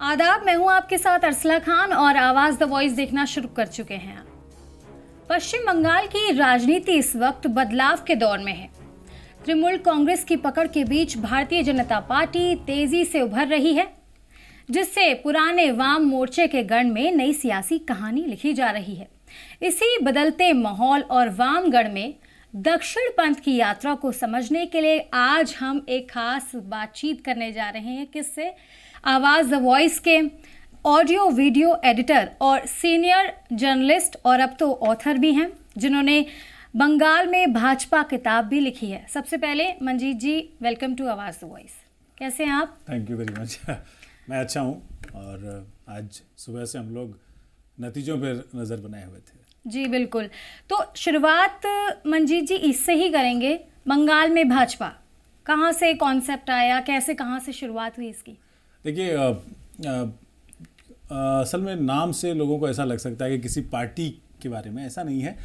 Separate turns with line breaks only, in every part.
आदाब, मैं हूं आपके साथ अरसला खान और आवाज द वॉइस देखना शुरू कर चुके हैं। पश्चिम बंगाल की राजनीति इस वक्त बदलाव के दौर में है। तृणमूल कांग्रेस की पकड़ के बीच भारतीय जनता पार्टी तेजी से उभर रही है, जिससे पुराने वाम मोर्चे के गढ़ में नई सियासी कहानी लिखी जा रही है। इसी बदलते माहौल और वाम गढ़ में दक्षिण पंथ की यात्रा को समझने के लिए आज हम एक खास बातचीत करने जा रहे हैं। किससे? आवाज द वॉइस के ऑडियो वीडियो एडिटर और सीनियर जर्नलिस्ट और अब तो ऑथर भी हैं, जिन्होंने बंगाल में भाजपा किताब भी लिखी है। सबसे पहले मंजीत जी, वेलकम टू आवाज द वॉइस। कैसे हैं आप?
Thank you very much. मैं अच्छा हूँ और आज सुबह से हम लोग नतीजों पर नज़र बनाए हुए थे।
जी बिल्कुल। तो शुरुआत मंजीत जी इससे ही करेंगे। बंगाल में भाजपा कहाँ से कॉन्सेप्ट आया, कैसे कहाँ से शुरुआत हुई इसकी?
देखिए, असल में नाम से लोगों को ऐसा लग सकता है कि किसी पार्टी के बारे में, ऐसा नहीं है।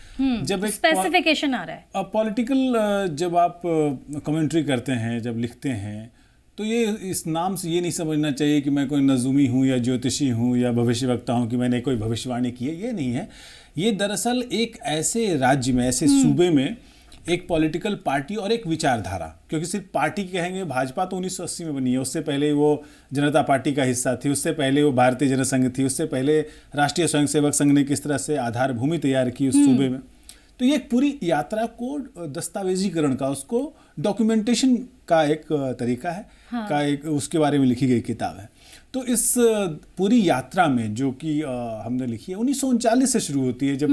जब एक स्पेसिफिकेशन आ रहा है
पॉलिटिकल, जब आप कमेंट्री करते हैं, जब लिखते हैं, तो ये इस नाम से ये नहीं समझना चाहिए कि मैं कोई नजूमी हूँ या ज्योतिषी हूँ या भविष्यवक्ता हूँ कि मैंने कोई भविष्यवाणी की है। ये नहीं है। ये दरअसल एक ऐसे राज्य में, ऐसे सूबे में एक पॉलिटिकल पार्टी और एक विचारधारा, क्योंकि सिर्फ पार्टी कहेंगे, भाजपा तो 1980 में बनी है, उससे पहले वो जनता पार्टी का हिस्सा थी, उससे पहले वो भारतीय जनसंघ थी, उससे पहले राष्ट्रीय स्वयंसेवक संघ ने किस तरह से आधार भूमि तैयार की उस सूबे में। तो ये एक पूरी यात्रा को दस्तावेजीकरण का, उसको डॉक्यूमेंटेशन का एक तरीका है। हाँ। का एक उसके बारे में लिखी गई किताब है। तो इस पूरी यात्रा में जो कि हमने लिखी है 1939 से शुरू होती है, जब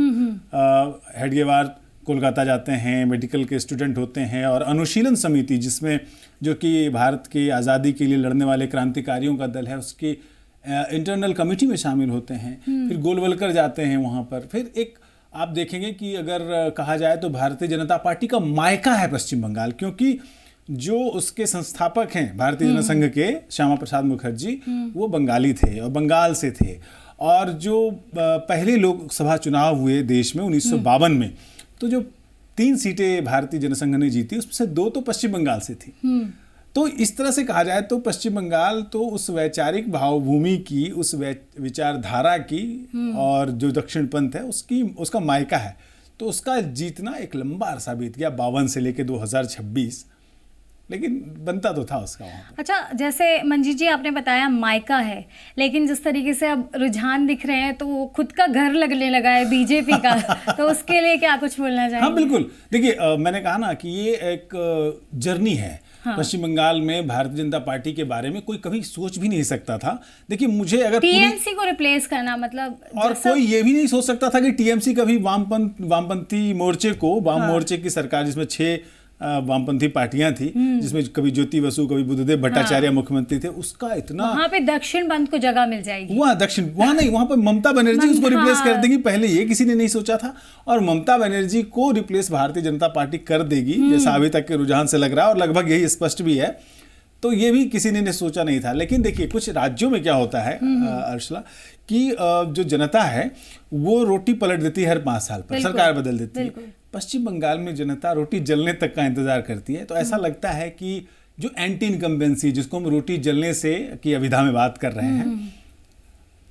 हेडगेवार कोलकाता जाते हैं, मेडिकल के स्टूडेंट होते हैं, और अनुशीलन समिति, जिसमें जो कि भारत की आज़ादी के लिए लड़ने वाले क्रांतिकारियों का दल है, उसकी इंटरनल कमेटी में शामिल होते हैं। फिर गोलवलकर जाते हैं वहाँ पर। फिर एक आप देखेंगे कि अगर कहा जाए तो भारतीय जनता पार्टी का मायका है पश्चिम बंगाल, क्योंकि जो उसके संस्थापक हैं भारतीय जनसंघ के, श्यामा प्रसाद मुखर्जी, वो बंगाली थे और बंगाल से थे। और जो पहले लोकसभा चुनाव हुए देश में 1952 में, तो जो 3 सीटें भारतीय जनसंघ ने जीती, उसमें से 2 तो पश्चिम बंगाल से थी। तो इस तरह से कहा जाए तो पश्चिम बंगाल तो उस वैचारिक भावभूमि की, उस विचारधारा की, और जो दक्षिण पंथ है उसका मायका है। तो उसका जीतना एक लंबा अरसा बीत गया, 52 से लेकर 2026, लेकिन बनता तो था उसका वहाँ।
अच्छा, जैसे मंजीत जी आपने बताया मायका है, लेकिन जिस तरीके से अब रुझान दिख रहे हैं तो वो खुद का घर लगने लगा है बीजेपी का। तो उसके लिए क्या कुछ बोलना चाहेंगे?
हाँ बिल्कुल। देखिए, मैंने कहा ना कि ये एक जर्नी है। हाँ। पश्चिम बंगाल में भारतीय जनता पार्टी के बारे में कोई कभी सोच भी नहीं सकता था। देखिए, मुझे अगर
टीएमसी को रिप्लेस करना, मतलब,
और कोई ये भी नहीं सोच सकता था कि टीएमसी कभी वामपंथी मोर्चे को, वाम मोर्चे की सरकार, जिसमें 6 वामपंथी पार्टियां थी, जिसमें कभी ज्योति बसु, कभी बुद्धदेव भट्टाचार्य मुख्यमंत्री थे, उसका इतना,
वहां पे दक्षिण पंथ को जगह मिल जाएगी।
वहां नहीं, वहां पर ममता बनर्जी उसको रिप्लेस कर देगी। पहले ये किसी ने नहीं सोचा था, और ममता बनर्जी को रिप्लेस भारतीय जनता पार्टी कर देगी, जैसा अभी तक के रुझान से लग रहा है, और लगभग यही स्पष्ट भी है। तो ये भी किसी ने सोचा नहीं था। लेकिन देखिए, कुछ राज्यों में क्या होता है अर्शला, कि जो जनता है वो रोटी पलट देती है हर 5 साल पर, सरकार बदल देती है। पश्चिम बंगाल में जनता रोटी जलने तक का इंतजार करती है। तो ऐसा लगता है कि जो एंटी इनकम्बेंसी, जिसको हम रोटी जलने से की अभिधा में बात कर रहे हैं,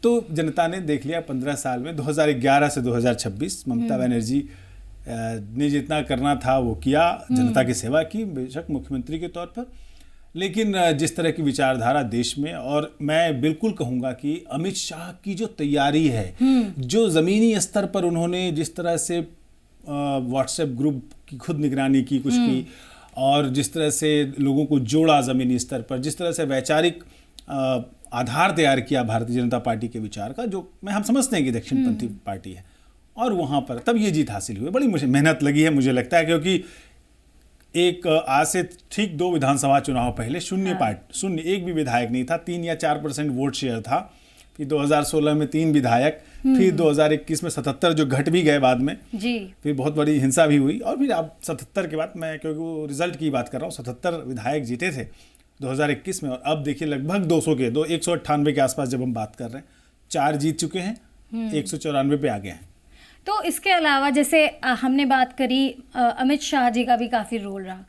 तो जनता ने देख लिया 15 साल में, 2011 से 2026 ममता बनर्जी ने जितना करना था वो किया, जनता की सेवा की, बेशक मुख्यमंत्री के तौर पर। लेकिन जिस तरह की विचारधारा देश में, और मैं बिल्कुल कहूँगा कि अमित शाह की जो तैयारी है, जो ज़मीनी स्तर पर उन्होंने जिस तरह से व्हाट्सएप ग्रुप की खुद निगरानी की, कुछ की, और जिस तरह से लोगों को जोड़ा ज़मीनी स्तर पर, जिस तरह से वैचारिक आधार तैयार किया भारतीय जनता पार्टी के विचार का, जो हम समझते हैं कि दक्षिणपंथी पार्टी है, और वहाँ पर तब ये जीत हासिल हुई। बड़ी मेहनत लगी है, मुझे लगता है, क्योंकि एक आज से ठीक 2 विधानसभा चुनाव पहले शून्य एक भी विधायक नहीं था, 3 या 4% वोट शेयर था। फिर 2016 में 3 विधायक, फिर 2021 में 77 जो घट भी गए बाद में जी। फिर बहुत बड़ी हिंसा भी हुई, और फिर अब 77 के बाद, मैं क्योंकि वो रिजल्ट की बात कर रहा हूँ, 77 विधायक जीते थे 2021 में, और अब देखिए लगभग 200 के 198 के आसपास जब हम बात कर रहे हैं, 4 जीत चुके हैं, 194 पे आ गए हैं।
तो इसके अलावा जैसे हमने बात करी, अमित शाह जी का भी काफ़ी रोल रहा।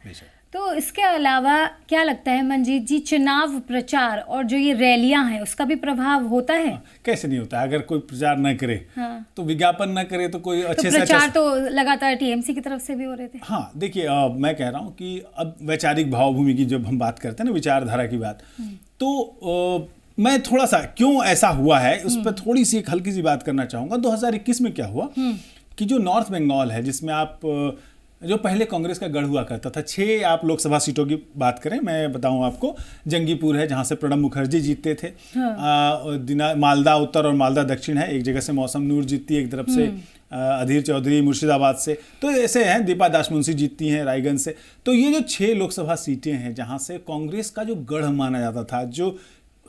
तो इसके अलावा क्या लगता है मंजीत जी, चुनाव प्रचार और जो ये रैलियां हैं उसका भी प्रभाव होता है?
कैसे नहीं होता है? अगर कोई प्रचार न करे,
हाँ।
तो विज्ञापन न करे तो कोई अच्छे
तो
से
प्रचार तो लगातार टीएमसी की तरफ से भी हो रहे थे।
हाँ देखिए, मैं कह रहा हूँ कि अब वैचारिक भावभूमि की जब हम बात करते हैं ना, विचारधारा की बात, तो मैं थोड़ा सा क्यों ऐसा हुआ है उस पर थोड़ी सी एक हल्की सी बात करना चाहूँगा। 2021 में क्या हुआ कि जो नॉर्थ बंगाल है, जिसमें आप जो पहले कांग्रेस का गढ़ हुआ करता था, 6 आप लोकसभा सीटों की बात करें, मैं बताऊं आपको, जंगीपुर है जहां से प्रणब मुखर्जी जीतते थे, हाँ। मालदा उत्तर और मालदा दक्षिण है, एक जगह से मौसम नूर जीतती है, एक तरफ से अधीर चौधरी मुर्शिदाबाद से, तो ऐसे हैं, दीपा दासमुंशी जीतती हैं रायगंज से। तो ये जो 6 लोकसभा सीटें हैं जहाँ से कांग्रेस का जो गढ़ माना जाता था, जो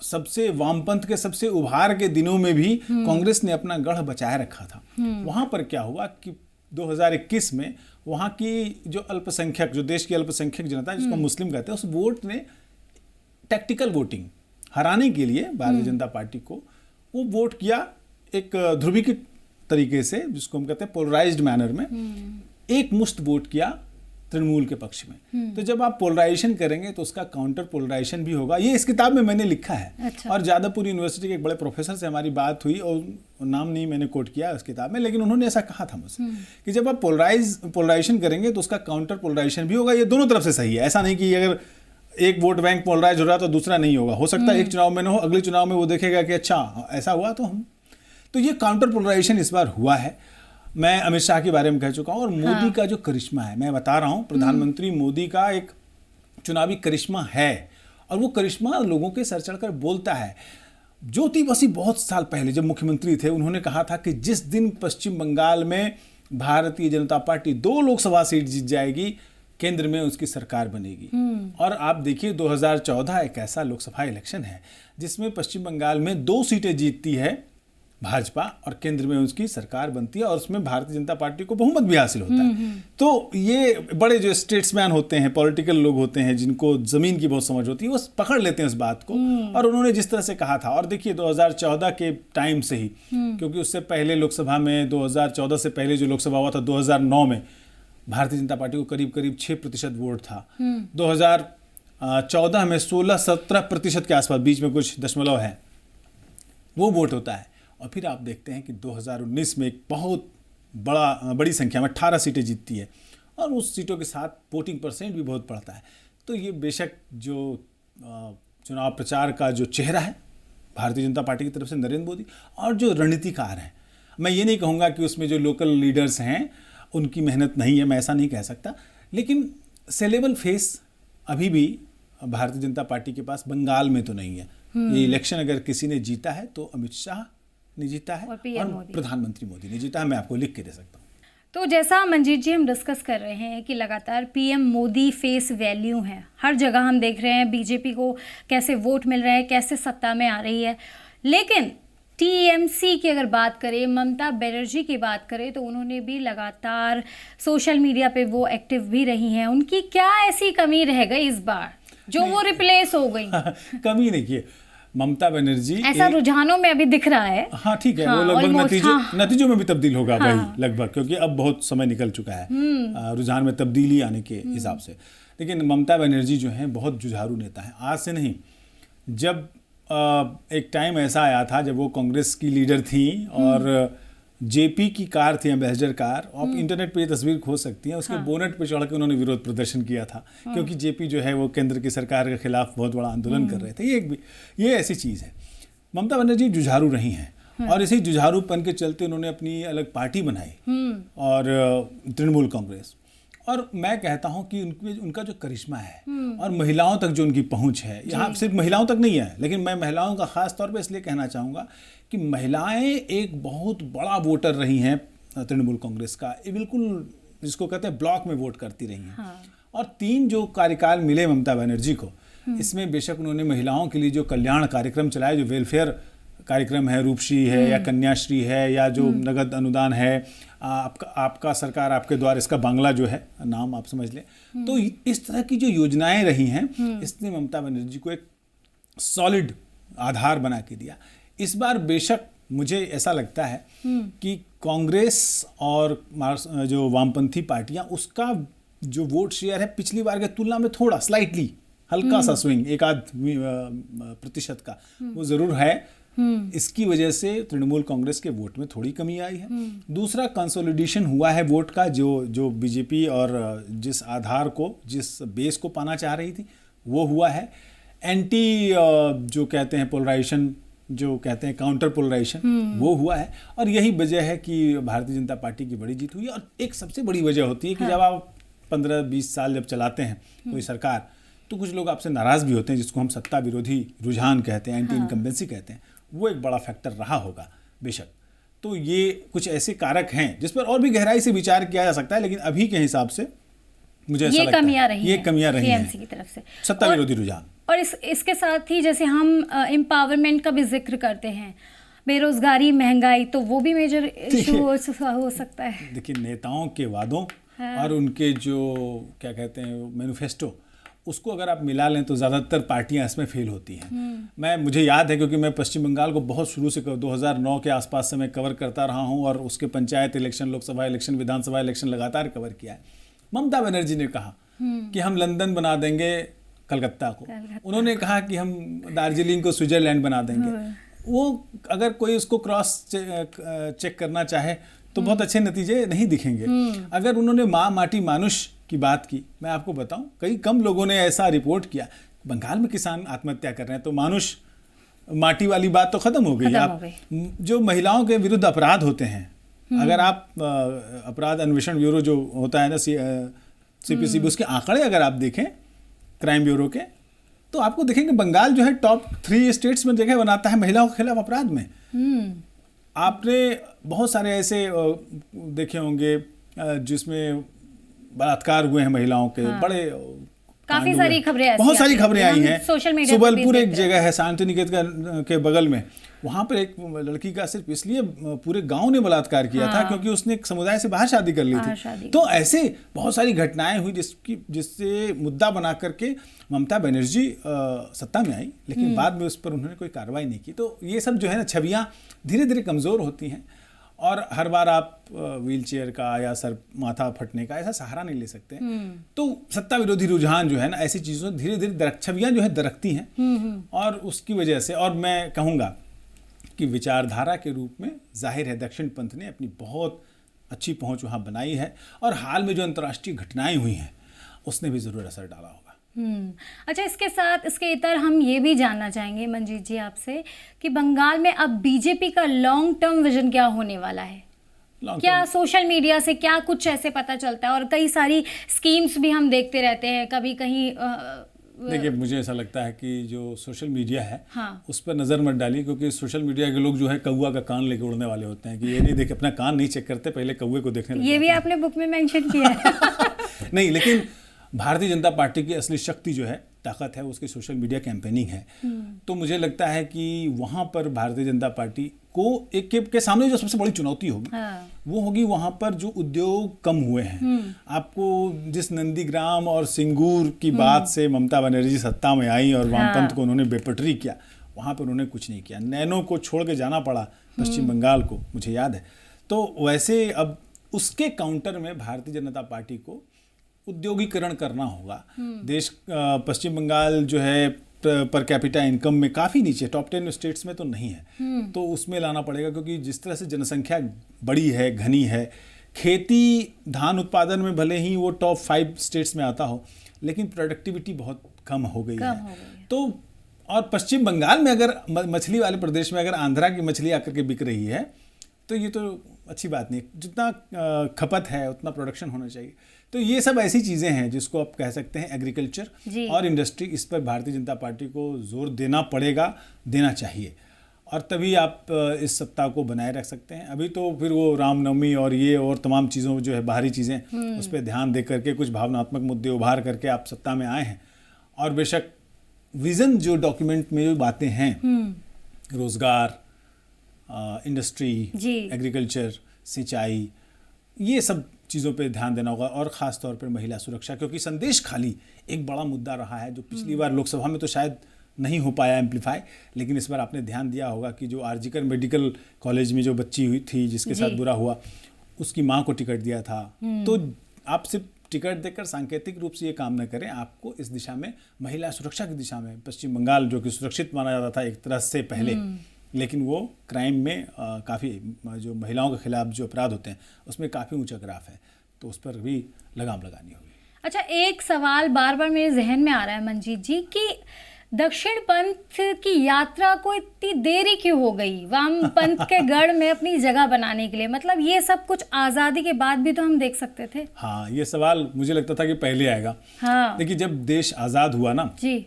सबसे वामपंथ के सबसे उभार के दिनों में भी कांग्रेस ने अपना गढ़ बचाए रखा था, वहां पर क्या हुआ कि 2021 में वहाँ की जो अल्पसंख्यक, जो देश की अल्पसंख्यक जनता जिसको मुस्लिम कहते हैं, उस वोट ने टैक्टिकल वोटिंग हराने के लिए भारतीय जनता पार्टी को वो वोट किया एक ध्रुवीकृत तरीके से, जिसको हम कहते हैं पोलराइज्ड मैनर में, एक मुश्त वोट किया तृणमूल के पक्ष में। तो जब आप पोलराइजेशन करेंगे तो उसका काउंटर पोलराइजेशन भी होगा। ये इस किताब में मैंने लिखा है।
अच्छा। और
जादवपुर यूनिवर्सिटी के एक बड़े प्रोफेसर से हमारी बात हुई, और नाम नहीं मैंने कोट किया उस किताब में, लेकिन उन्होंने ऐसा कहा था मुझसे कि जब आप पोलराइजेशन करेंगे तो उसका काउंटर पोलराइजेशन भी होगा। ये दोनों तरफ से सही है, ऐसा नहीं कि अगर एक वोट बैंक पोलराइज हो रहा है तो दूसरा नहीं होगा। हो सकता है एक चुनाव में न हो, अगले चुनाव में वो देखेगा कि अच्छा ऐसा हुआ तो ये काउंटर पोलराइजेशन इस बार हुआ है। मैं अमित शाह के बारे में कह चुका हूँ, और मोदी का जो करिश्मा है, मैं बता रहा हूँ, प्रधानमंत्री मोदी का एक चुनावी करिश्मा है, और वो करिश्मा लोगों के सर चढ़कर बोलता है। ज्योति बसु बहुत साल पहले जब मुख्यमंत्री थे, उन्होंने कहा था कि जिस दिन पश्चिम बंगाल में भारतीय जनता पार्टी 2 लोकसभा सीट जीत जाएगी, केंद्र में उसकी सरकार बनेगी। और आप देखिए 2014 एक ऐसा लोकसभा इलेक्शन है जिसमें पश्चिम बंगाल में 2 सीटें जीतती है भाजपा, और केंद्र में उसकी सरकार बनती है, और उसमें भारतीय जनता पार्टी को बहुमत भी हासिल होता है। तो ये बड़े जो स्टेट्समैन होते हैं, पॉलिटिकल लोग होते हैं, जिनको जमीन की बहुत समझ होती है, वो पकड़ लेते हैं इस बात को। और उन्होंने जिस तरह से कहा था, और देखिए 2014 के टाइम से ही, क्योंकि उससे पहले लोकसभा में 2014 से पहले जो लोकसभा हुआ था 2009 में, भारतीय जनता पार्टी को करीब करीब 6% वोट था। 2014 में 16-17% के आसपास, बीच में कुछ दशमलव है, वो वोट होता है। और फिर आप देखते हैं कि 2019 में एक बहुत बड़ी संख्या में 18 सीटें जीतती है, और उस सीटों के साथ वोटिंग परसेंट भी बहुत बढ़ता है। तो ये बेशक जो चुनाव प्रचार का जो चेहरा है भारतीय जनता पार्टी की तरफ से नरेंद्र मोदी, और जो रणनीतिकार हैं, मैं ये नहीं कहूँगा कि उसमें जो लोकल लीडर्स हैं उनकी मेहनत नहीं है, मैं ऐसा नहीं कह सकता, लेकिन सेलेबल फेस अभी भी भारतीय जनता पार्टी के पास बंगाल में तो नहीं है। ये इलेक्शन अगर किसी ने जीता है तो अमित शाह ने जीता है, और प्रधानमंत्री मोदी ने जीता है, मैं आपको लिख के दे सकता हूँ।
तो जैसा मंजीत जी हम डिस्कस कर रहे हैं कि लगातार पीएम मोदी फेस वैल्यू है, हर जगह हम देख रहे हैं बीजेपी को कैसे वोट मिल रहे हैं, कैसे सत्ता में आ रही है। लेकिन टीएमसी की अगर बात करें, ममता बनर्जी की बात करें, तो उन्होंने भी लगातार सोशल मीडिया पे वो एक्टिव भी रही हैं। उनकी क्या ऐसी कमी रह गई इस बार जो वो रिप्लेस हो गई?
कमी नहीं की ममता बनर्जी,
ऐसा रुझानों में अभी दिख रहा है।
हाँ ठीक है, वो लगभग नतीजों में भी तब्दील होगा भाई, लगभग, क्योंकि अब बहुत समय निकल चुका है रुझान में तब्दीली आने के हिसाब से। लेकिन ममता बनर्जी जो है बहुत जुझारू नेता है, आज से नहीं, जब एक टाइम ऐसा आया था जब वो कांग्रेस की लीडर थी, और जेपी की कार थी, एम्बेसडर कार, आप इंटरनेट पे ये तस्वीर खोज सकती हैं, उसके बोनेट पे चढ़ के उन्होंने विरोध प्रदर्शन किया था, क्योंकि जेपी जो है वो केंद्र की सरकार के खिलाफ बहुत बड़ा आंदोलन कर रहे थे। ये ऐसी चीज़ है। ममता बनर्जी जुझारू रही हैं, और इसी जुझारूपन के चलते उन्होंने अपनी अलग पार्टी बनाई, और तृणमूल कांग्रेस। और मैं कहता हूं कि उनका जो करिश्मा है, और महिलाओं तक जो उनकी पहुंच है, यहाँ सिर्फ महिलाओं तक नहीं है, लेकिन मैं महिलाओं का खास तौर पे इसलिए कहना चाहूँगा कि महिलाएं एक बहुत बड़ा वोटर रही हैं तृणमूल कांग्रेस का, ये बिल्कुल जिसको कहते हैं ब्लॉक में वोट करती रही हैं। और 3 जो कार्यकाल मिले ममता बनर्जी को, इसमें बेशक उन्होंने महिलाओं के लिए जो कल्याण कार्यक्रम चलाए, जो वेलफेयर कार्यक्रम है, रूपश्री है या कन्याश्री है, या जो नगद अनुदान है, आपका सरकार आपके द्वार, इसका बांग्ला जो है नाम आप समझ लें, तो इस तरह की जो योजनाएं रही हैं, इसने ममता बनर्जी को एक सॉलिड आधार बना के दिया। इस बार बेशक मुझे ऐसा लगता है कि कांग्रेस और जो वामपंथी पार्टियां, उसका जो वोट शेयर है पिछली बार के तुलना में थोड़ा स्लाइटली हल्का सा स्विंग, एक आध प्रतिशत का वो जरूर है। इसकी वजह से तृणमूल कांग्रेस के वोट में थोड़ी कमी आई है। दूसरा, कंसोलिडेशन हुआ है वोट का, जो बीजेपी और जिस आधार को, जिस बेस को पाना चाह रही थी वो हुआ है। एंटी जो कहते हैं पोलराइजेशन, जो कहते हैं काउंटर पोलराइजेशन, वो हुआ है। और यही वजह है कि भारतीय जनता पार्टी की बड़ी जीत हुई है। और एक सबसे बड़ी वजह होती है कि जब आप 15-20 साल जब चलाते हैं कोई सरकार, तो कुछ लोग आपसे नाराज भी होते हैं, जिसको हम सत्ता विरोधी रुझान कहते हैं, एंटी इनकम्बेंसी कहते हैं। वो एक बड़ा फैक्टर रहा होगा बेशक। तो ये कुछ ऐसे कारक हैं जिस पर और भी गहराई से विचार किया जा सकता है, लेकिन अभी के हिसाब से मुझे ऐसा लगता है ये कमियां रही हैं
की तरफ से,
सत्ता विरोधी रुझान।
और इसके साथ ही जैसे हम एम्पावरमेंट का भी जिक्र करते हैं, बेरोजगारी, महंगाई, तो वो भी मेजर इशू हो सकता है।
देखिए, नेताओं के वादों और उनके जो क्या कहते हैं मैनिफेस्टो, उसको अगर आप मिला लें तो ज़्यादातर पार्टियां इसमें फेल होती हैं। मुझे याद है, क्योंकि मैं पश्चिम बंगाल को बहुत शुरू से 2009 के आसपास से मैं कवर करता रहा हूं, और उसके पंचायत इलेक्शन, लोकसभा इलेक्शन, विधानसभा इलेक्शन लगातार कवर किया है। ममता बनर्जी ने कहा कि हम लंदन बना देंगे कलकत्ता को, उन्होंने कहा कि हम दार्जिलिंग को स्विट्जरलैंड बना देंगे। वो अगर कोई उसको क्रॉस चेक करना चाहे तो बहुत अच्छे नतीजे नहीं दिखेंगे। अगर उन्होंने माँ माटी मानुष की बात की, मैं आपको बताऊं, कई कम लोगों ने ऐसा रिपोर्ट किया। बंगाल में किसान आत्महत्या कर रहे हैं, तो मानुष माटी वाली बात तो खत्म हो गई। आप जो महिलाओं के विरुद्ध अपराध होते हैं, अगर आप अपराध अन्वेषण ब्यूरो जो होता है ना, CPCB, उसके आंकड़े अगर आप देखें क्राइम ब्यूरो के, तो आपको देखेंगे बंगाल जो है टॉप 3 स्टेट्स में जगह बनाता है महिलाओं के खिलाफ अपराध में। आपने बहुत सारे ऐसे देखे होंगे जिसमें बलात्कार हुए हैं महिलाओं के, बड़े
काफी सारी खबरें,
बहुत सारी खबरें आई हैं।
सोशल मीडिया
सुबलपुर एक जगह है शांति निकेतन के बगल में, वहां पर एक लड़की का सिर्फ इसलिए पूरे गांव ने बलात्कार किया था क्योंकि उसने एक समुदाय से बाहर शादी कर ली थी। तो ऐसे बहुत सारी घटनाएं हुई जिससे मुद्दा बना करके ममता बनर्जी सत्ता में आई, लेकिन बाद में उस पर उन्होंने कोई कार्रवाई नहीं की। तो ये सब जो है ना, छवियां धीरे धीरे कमजोर होती हैं, और हर बार आप व्हील चेयर का या सर माथा फटने का ऐसा सहारा नहीं ले सकते। तो सत्ता विरोधी रुझान जो है ना, ऐसी चीज़ों से धीरे धीरे छवियां जो है दरकती हैं, और उसकी वजह से, और मैं कहूँगा कि विचारधारा के रूप में जाहिर है दक्षिण पंथ ने अपनी बहुत अच्छी पहुंच वहाँ बनाई है, और हाल में जो अंतर्राष्ट्रीय घटनाएं हुई हैं उसने भी ज़रूर असर डाला होगा।
अच्छा, इसके साथ इसके इतर हम ये भी जानना चाहेंगे मंजीत जी आपसे कि बंगाल में अब बीजेपी का लॉन्ग टर्म विजन क्या होने वाला है? क्या सोशल मीडिया से क्या कुछ ऐसे पता चलता है? और कई सारी स्कीम्स भी हम देखते रहते हैं, कभी कहीं
देखिए, मुझे ऐसा लगता है कि जो सोशल मीडिया है उस पर नज़र मत डालिए, क्योंकि सोशल मीडिया के लोग जो है कौवा का कान लेके उड़ने वाले होते हैं कि ये नहीं देखे, अपना कान नहीं चेक करते, पहले कौवे को देखने लगते हैं।
ये भी आपने बुक में मेंशन किया है।
नहीं, लेकिन भारतीय जनता पार्टी की असली शक्ति जो है, ताकत है, उसकी सोशल मीडिया कैंपेनिंग है। तो मुझे लगता है कि वहाँ पर भारतीय जनता पार्टी को एक के सामने जो सबसे बड़ी चुनौती होगी वो होगी वहाँ पर जो उद्योग कम हुए हैं। आपको जिस नंदीग्राम और सिंगूर की बात से ममता बनर्जी सत्ता में आई और वामपंथ को उन्होंने बेपटरी किया, वहाँ पर उन्होंने कुछ नहीं किया। नैनो को छोड़ के जाना पड़ा पश्चिम बंगाल को, मुझे याद है। तो वैसे अब उसके काउंटर में भारतीय जनता पार्टी को उद्योगीकरण करना होगा। देश पश्चिम बंगाल जो है पर कैपिटा इनकम में काफ़ी नीचे, टॉप 10 स्टेट्स में तो नहीं है, तो उसमें लाना पड़ेगा, क्योंकि जिस तरह से जनसंख्या बड़ी है, घनी है, खेती धान उत्पादन में भले ही वो टॉप 5 स्टेट्स में आता हो, लेकिन प्रोडक्टिविटी बहुत कम हो गई है। तो और पश्चिम बंगाल में अगर मछली वाले प्रदेश में अगर आंध्रा की मछली आकर के बिक रही है, तो ये तो अच्छी बात नहीं। जितना खपत है उतना प्रोडक्शन होना चाहिए। तो ये सब ऐसी चीज़ें हैं जिसको आप कह सकते हैं एग्रीकल्चर और इंडस्ट्री, इस पर भारतीय जनता पार्टी को जोर देना पड़ेगा, देना चाहिए, और तभी आप इस सत्ता को बनाए रख सकते हैं। अभी तो फिर वो रामनवमी और ये और तमाम चीज़ों जो है बाहरी चीज़ें, उस पर ध्यान दे करके कुछ भावनात्मक मुद्दे उभार करके आप सत्ता में आए हैं। और बेशक विज़न जो डॉक्यूमेंट में जो बातें हैं, रोज़गार, इंडस्ट्री, एग्रीकल्चर, सिंचाई, ये सब चीज़ों पे ध्यान देना होगा, और ख़ास तौर पर महिला सुरक्षा, क्योंकि संदेश खाली एक बड़ा मुद्दा रहा है जो पिछली बार लोकसभा में तो शायद नहीं हो पाया एम्पलीफाई, लेकिन इस बार आपने ध्यान दिया होगा कि जो आरजीकर मेडिकल कॉलेज में जो बच्ची हुई थी जिसके साथ बुरा हुआ, उसकी माँ को टिकट दिया था। तो आप सिर्फ टिकट देकर सांकेतिक रूप से ये काम न करें, आपको इस दिशा में, महिला सुरक्षा की दिशा में, पश्चिम बंगाल जो कि सुरक्षित माना जाता था एक तरह से पहले, लेकिन वो क्राइम में काफ़ी, जो महिलाओं के खिलाफ जो अपराध होते हैं उसमें काफ़ी ऊंचा ग्राफ है, तो उस पर भी लगाम लगानी होगी।
अच्छा, एक सवाल बार बार मेरे जहन में आ रहा है मंजीत जी कि दक्षिण पंथ की यात्रा को इतनी देरी क्यों हो गई वाम पंथ के गढ़ में अपनी जगह बनाने के लिए? मतलब ये सब कुछ आज़ादी के बाद भी तो हम देख सकते थे।
हाँ, ये सवाल मुझे लगता था कि पहले आएगा।
हाँ,
देखिए, जब देश आज़ाद हुआ ना
जी,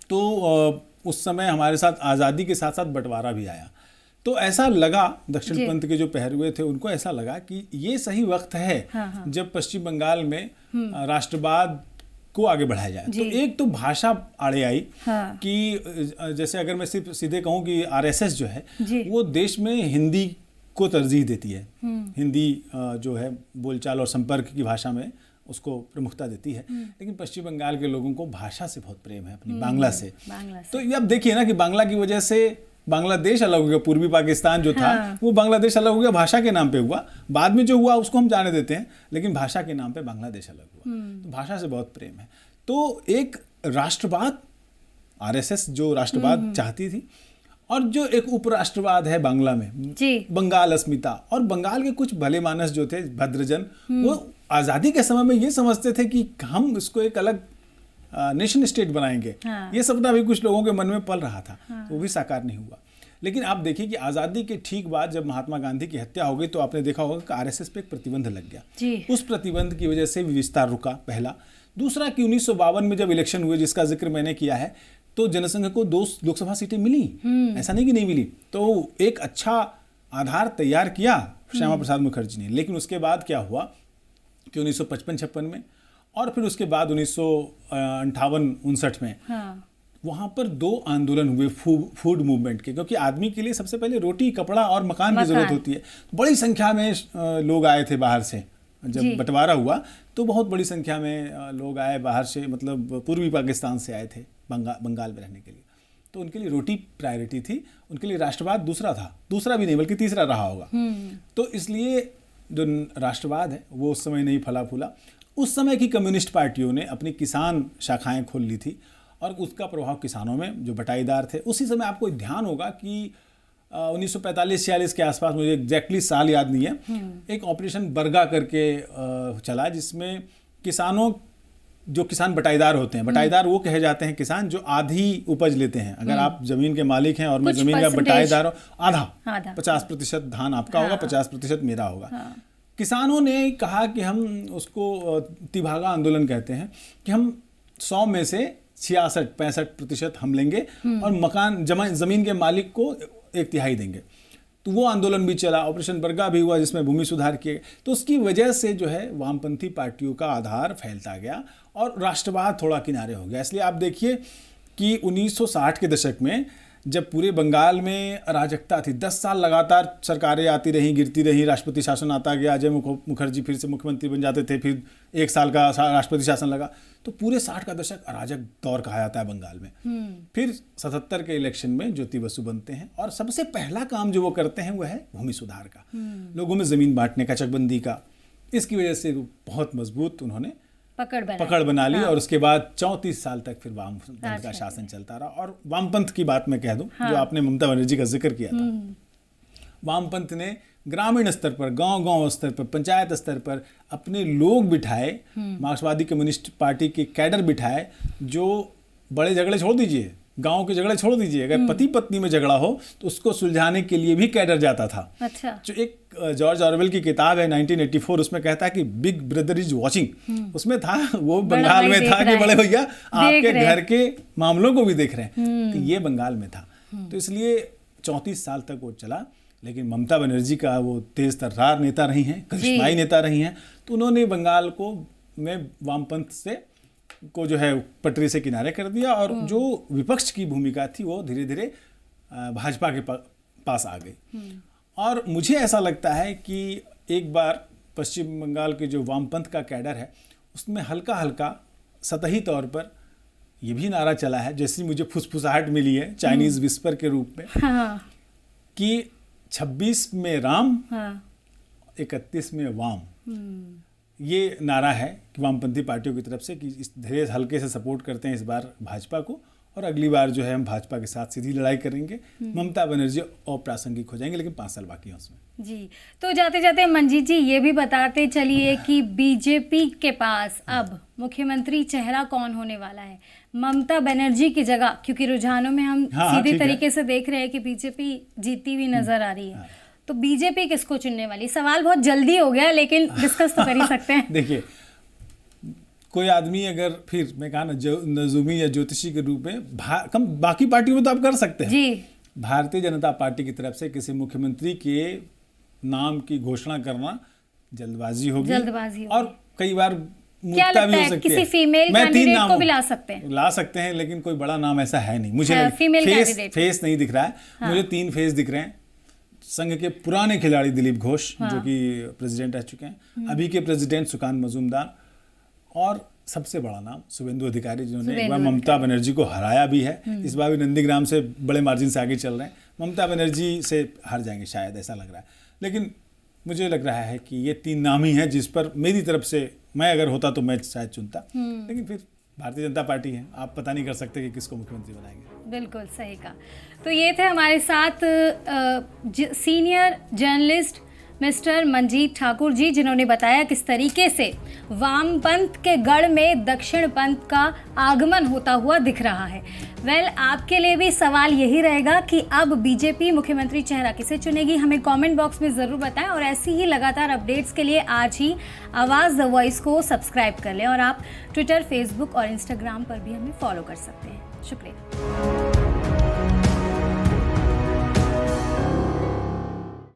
तो उस समय हमारे साथ आज़ादी के साथ साथ बंटवारा भी आया, तो ऐसा लगा, दक्षिण पंथ के जो पहरुए थे उनको ऐसा लगा कि ये सही वक्त है
हाँ।
जब पश्चिम बंगाल में राष्ट्रवाद को आगे बढ़ाया जाए। तो एक तो भाषा आड़े आई कि जैसे अगर मैं सिर्फ सीधे कहूँ कि आरएसएस जो है वो देश में हिंदी को तरजीह देती है, हिंदी जो है बोलचाल और संपर्क की भाषा में उसको प्रमुखता देती है, लेकिन पश्चिम बंगाल के लोगों को भाषा से बहुत प्रेम है, अपनी बांग्ला से। तो ये अब देखिए ना कि बांग्ला की वजह से बांग्लादेश अलग हो गया, पूर्वी पाकिस्तान जो था वो बांग्लादेश अलग हो गया, भाषा के नाम पे हुआ। बाद में जो हुआ उसको हम जाने देते हैं, लेकिन भाषा के नाम पे बांग्लादेश अलग हुआ। तो भाषा से बहुत प्रेम है। तो एक राष्ट्रवाद, आरएसएस जो राष्ट्रवाद चाहती थी, और जो एक उपराष्ट्रवाद है बांग्ला में, बंगाल अस्मिता, और बंगाल के कुछ भले मानस जो थे, भद्रजन, वो आज़ादी के समय में ये समझते थे कि हम इसको एक अलग नेशन स्टेट बनाएंगे। ये सपना भी कुछ लोगों के मन में पल रहा था, वो भी साकार नहीं हुआ। लेकिन आप देखिए कि आज़ादी के ठीक बाद जब महात्मा गांधी की हत्या हो गई तो आपने देखा होगा कि आरएसएस पे एक प्रतिबंध लग गया। उस प्रतिबंध की वजह से विस्तार रुका, पहला। दूसरा कि 1952 में जब इलेक्शन हुए, जिसका जिक्र मैंने किया है, तो जनसंघ को 2 लोकसभा सीटें मिली, ऐसा नहीं कि नहीं मिली। तो एक अच्छा आधार तैयार किया श्यामा प्रसाद मुखर्जी ने। लेकिन उसके बाद क्या हुआ कि 1955-56 में और फिर उसके बाद 1958-59 में वहाँ पर 2 आंदोलन हुए फूड मूवमेंट के, क्योंकि आदमी के लिए सबसे पहले रोटी, कपड़ा और मकान की ज़रूरत होती है। बड़ी संख्या में लोग आए थे बाहर से, जब बंटवारा हुआ तो बहुत बड़ी संख्या में लोग आए बाहर से, मतलब पूर्वी पाकिस्तान से आए थे बंगाल में रहने के लिए। तो उनके लिए रोटी प्रायोरिटी थी, उनके लिए राष्ट्रवाद दूसरा था, दूसरा भी नहीं बल्कि तीसरा रहा होगा। तो इसलिए जो राष्ट्रवाद है वो उस समय नहीं फला फूला। उस समय की कम्युनिस्ट पार्टियों ने अपनी किसान शाखाएं खोल ली थी और उसका प्रभाव किसानों में, जो बटाईदार थे। उसी समय आपको ध्यान होगा कि 1945-46 के आसपास, मुझे एग्जैक्टली साल याद नहीं है, एक ऑपरेशन बरगा करके चला, जिसमें किसानों, जो किसान बटाईदार होते हैं, बटाईदार वो कहे जाते हैं किसान जो आधी उपज लेते हैं। अगर आप जमीन के मालिक हैं और मैं जमीन का बटाईदार हूँ, आधा 50% धान आपका होगा, 50% मेरा होगा। किसानों ने कहा कि हम उसको तिभागा आंदोलन कहते हैं, कि हम 100 में से 66-65% हम लेंगे और मकान जमीन के मालिक को 1/3 देंगे। तो वो आंदोलन भी चला, ऑपरेशन बरगा भी हुआ, जिसमें भूमि सुधार किए। तो उसकी वजह से जो है वामपंथी पार्टियों का आधार फैलता गया और राष्ट्रवाद थोड़ा किनारे हो गया। इसलिए आप देखिए कि 1960 के दशक में जब पूरे बंगाल में अराजकता थी, 10 साल लगातार सरकारें आती रहीं, गिरती रहीं, राष्ट्रपति शासन आता गया, अजय मुखर्जी फिर से मुख्यमंत्री बन जाते थे, फिर 1 साल का राष्ट्रपति शासन लगा, तो पूरे 60 का दशक अराजक दौर कहा जाता है बंगाल में। फिर 77 के इलेक्शन में ज्योति बसु बनते हैं और सबसे पहला काम जो वो करते हैं वो है भूमि सुधार का, लोगों में ज़मीन बांटने का, चकबंदी का। इसकी वजह से बहुत मजबूत उन्होंने पकड़ बना ली। और उसके बाद 34 साल तक फिर वामपंथ का शासन चलता रहा। और वामपंथ की बात मैं कह दूं, जो आपने ममता बनर्जी का जिक्र किया था, वामपंथ ने ग्रामीण स्तर पर, गांव स्तर पर, पंचायत स्तर पर अपने लोग बिठाए, मार्क्सवादी कम्युनिस्ट पार्टी के कैडर बिठाए, जो बड़े झगड़े छोड़ दीजिए, गांव के झगड़े छोड़ दीजिए, अगर पति पत्नी में झगड़ा हो तो उसको सुलझाने के लिए भी कैडर जाता था।
अच्छा।
जो एक जॉर्ज ऑरवेल की किताब है 1984, उसमें कहता है कि बिग ब्रदर इज वॉचिंग, उसमें था, वो बंगाल में था कि बड़े भैया आपके घर के मामलों को भी देख रहे हैं। तो ये बंगाल में था। तो इसलिए 34 साल तक वो चला। लेकिन ममता बनर्जी का वो तेज तर्रार नेता रही हैं, करिश्माई नेता रही हैं, तो उन्होंने बंगाल को में वामपंथ से को जो है पटरी से किनारे कर दिया और जो विपक्ष की भूमिका थी वो धीरे धीरे भाजपा के पास आ गई। और मुझे ऐसा लगता है कि एक बार पश्चिम बंगाल के जो वामपंथ का कैडर है उसमें हल्का हल्का सतही तौर पर ये भी नारा चला है, जैसी मुझे फुसफुसाहट मिली है चाइनीज विस्पर के रूप में, कि 26 में राम, 31 में वाम। ये नारा है कि वामपंथी पार्टियों की तरफ से कि इस धीरे हल्के से सपोर्ट करते हैं इस बार भाजपा को, और अगली बार जो है हम भाजपा के साथ सीधी लड़ाई करेंगे। ममता बनर्जी अप्रासंगिक हो जाएंगे, लेकिन 5 साल बाकी हैं उसमें।
जी, तो जाते जाते मंजीत जी ये भी बताते चलिए कि बीजेपी के पास अब मुख्यमंत्री चेहरा कौन होने वाला है ममता बनर्जी की जगह, क्योंकि रुझानों में हम सीधे तरीके से देख रहे हैं कि बीजेपी जीती हुई नजर आ रही है। तो बीजेपी किसको चुनने वाली? सवाल बहुत जल्दी हो गया, लेकिन डिस्कस तो कर ही सकते हैं।
देखिए, कोई आदमी अगर फिर मैं कहा ना नजूमी या ज्योतिषी के रूप में बाकी पार्टियों में तो आप कर सकते हैं
जी,
भारतीय जनता पार्टी की तरफ से किसी मुख्यमंत्री के नाम की घोषणा करना जल्दबाजी होगी, और कई बार
क्या लगता है किसी फीमेल कैंडिडेट को भी ला सकते हैं,
लेकिन कोई बड़ा नाम ऐसा है नहीं। मुझे फेस नहीं दिख रहा है। मुझे 3 फेस दिख रहे हैं। संघ के पुराने खिलाड़ी दिलीप घोष जो कि प्रेसिडेंट रह चुके हैं, अभी के प्रेसिडेंट सुकांत मजूमदार, और सबसे बड़ा नाम शुभेंदु अधिकारी जिन्होंने एक बार ममता बनर्जी को हराया भी है। इस बार भी नंदीग्राम से बड़े मार्जिन से आगे चल रहे हैं। ममता बनर्जी से हार जाएंगे शायद, ऐसा लग रहा है। लेकिन मुझे लग रहा है कि ये 3 नाम ही हैं जिस पर मेरी तरफ से मैं अगर होता तो मैं शायद चुनता। लेकिन फिर भारतीय जनता पार्टी है, आप पता नहीं कर सकते कि किसको मुख्यमंत्री बनाएंगे।
बिल्कुल सही कहा। तो ये थे हमारे साथ senior journalist mister Manjeet Thakur ji, जिन्होंने बताया किस तरीके से वामपंथ के गढ़ में दक्षिण पंथ का आगमन होता हुआ दिख रहा है। आपके लिए भी सवाल यही रहेगा कि अब बीजेपी मुख्यमंत्री चेहरा किसे चुनेगी? हमें कमेंट बॉक्स में ज़रूर बताएं, और ऐसी ही लगातार अपडेट्स के लिए आज ही आवाज़ द वॉइस को सब्सक्राइब कर लें, और आप ट्विटर, फेसबुक और इंस्टाग्राम पर भी हमें फॉलो कर सकते हैं। शुक्रिया।